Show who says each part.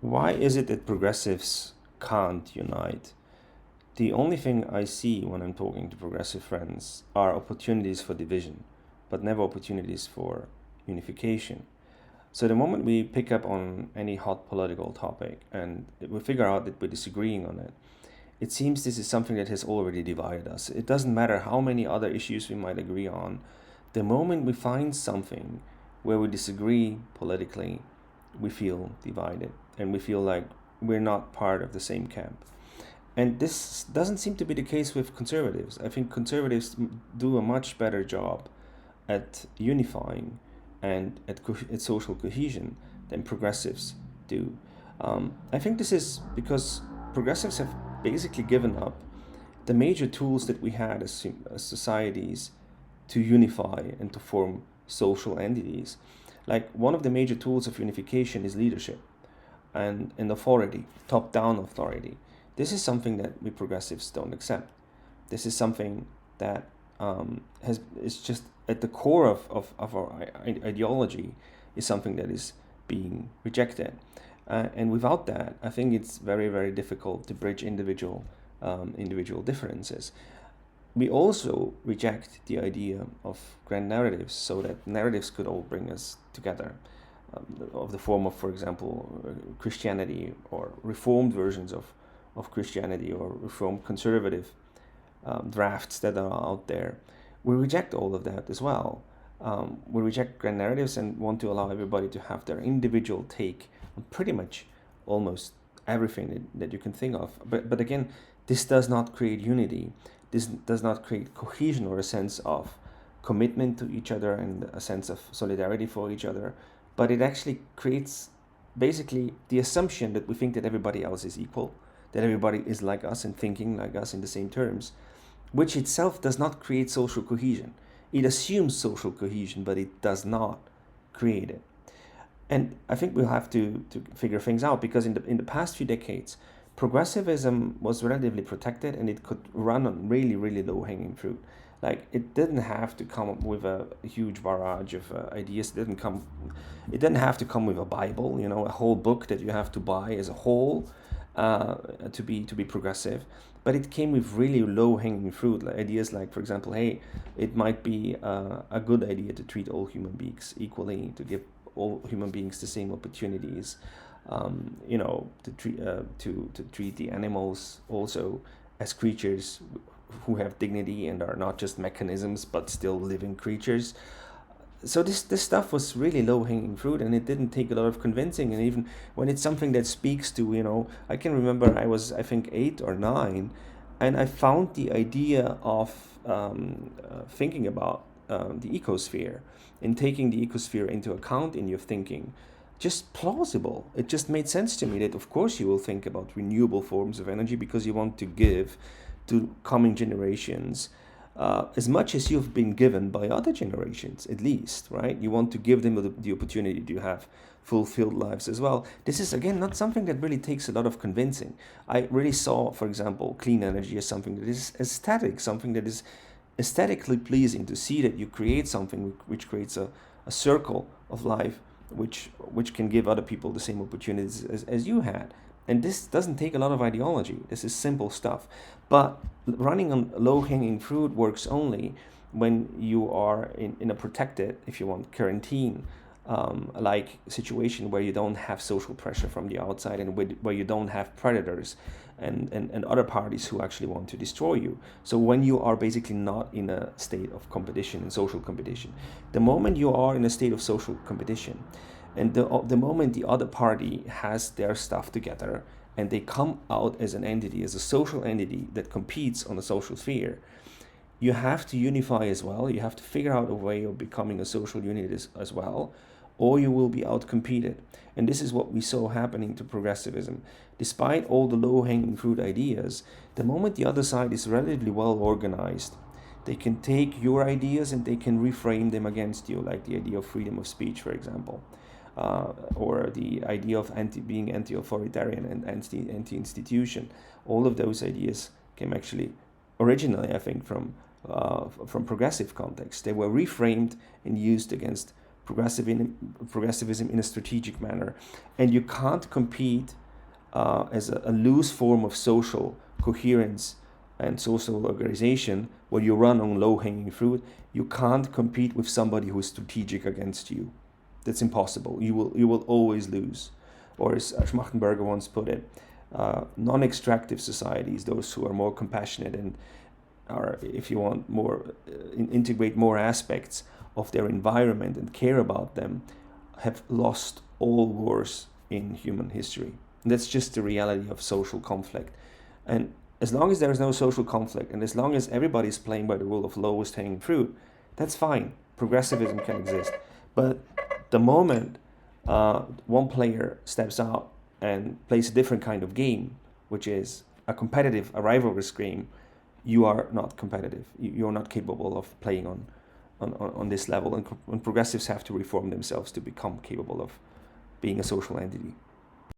Speaker 1: Why is it that progressives can't unite? The only thing I see when I'm talking to progressive friends are opportunities for division, but never opportunities for unification. So the moment we pick up on any hot political topic and we figure out that we're disagreeing on it, it seems this is something that has already divided us. It doesn't matter how many other issues we might agree on. The moment we find something where we disagree politically, we feel divided and we feel like we're not part of the same camp. And this doesn't seem to be the case with conservatives. I think conservatives do a much better job at unifying and at social cohesion than progressives do. I think this is because progressives have basically given up the major tools that we had as societies to unify and to form social entities. Like one of the major tools of unification is leadership and authority, top down authority. This is something that we progressives don't accept. This is something that is just at the core of our ideology, is something that is being rejected. And without that, I think it's very, very difficult to bridge individual differences. We also reject the idea of grand narratives, so that narratives could all bring us together, of the form of, for example, Christianity or reformed versions of Christianity or reformed conservative drafts that are out there. We reject all of that as well. We reject grand narratives and want to allow everybody to have their individual take on pretty much almost everything that you can think of. But again, this does not create unity. This does not create cohesion or a sense of commitment to each other and a sense of solidarity for each other. But it actually creates basically the assumption that we think that everybody else is equal, that everybody is like us and thinking like us in the same terms, which itself does not create social cohesion. It assumes social cohesion, but it does not create it. And I think we'll have to figure things out, because in the past few decades, progressivism was relatively protected and it could run on really, really low hanging fruit. Like it didn't have to come up with a huge barrage of ideas. It didn't have to come with a Bible, a whole book that you have to buy as a whole uh, to be progressive. But it came with really low hanging fruit, like ideas like, for example, hey, it might be a good idea to treat all human beings equally, to give all human beings the same opportunities, to treat the animals also as creatures who have dignity and are not just mechanisms but still living creatures. So this stuff was really low hanging fruit, and it didn't take a lot of convincing. And even when it's something that speaks to, I can remember I was, I think, 8 or 9, and I found the idea of thinking about the ecosphere and taking the ecosphere into account in your thinking just plausible. It just made sense to me that, of course, you will think about renewable forms of energy because you want to give to coming generations as much as you've been given by other generations, at least, right? You want to give them the opportunity to have fulfilled lives as well. This is, again, not something that really takes a lot of convincing. I really saw, for example, clean energy as something that is aesthetic, something that is aesthetically pleasing to see, that you create something which creates a circle of life which can give other people the same opportunities as you had. And this doesn't take a lot of ideology. This is simple stuff. But running on low hanging fruit works only when you are in a protected, if you want, quarantine like situation where you don't have social pressure from the outside, and where you don't have predators and other parties who actually want to destroy you. So when you are basically not in a state of competition and social competition, the moment you are in a state of social competition, and the moment the other party has their stuff together and they come out as an entity, as a social entity that competes on a social sphere, you have to unify as well. You have to figure out a way of becoming a social unit as well, or you will be outcompeted. And this is what we saw happening to progressivism. Despite all the low hanging fruit ideas, the moment the other side is relatively well organized, they can take your ideas and they can reframe them against you, like the idea of freedom of speech, for example, or the idea of being anti-authoritarian and anti-institution. All of those ideas came actually originally, I think, from progressive context. They were reframed and used against progressivism in a strategic manner. And you can't compete as a loose form of social coherence and social organization where you run on low-hanging fruit. You can't compete with somebody who is strategic against you. That's impossible. You will always lose. Or as Schmachtenberger once put it, non-extractive societies, those who are more compassionate and are, if you want, more integrate more aspects of their environment and care about them, have lost all wars in human history. And that's just the reality of social conflict. And as long as there is no social conflict, and as long as everybody's playing by the rule of lowest hanging fruit, that's fine. Progressivism can exist. But the moment one player steps out and plays a different kind of game, which is a competitive, a rivalrous game, you are not competitive. You're not capable of playing on this level. And progressives have to reform themselves to become capable of being a social entity.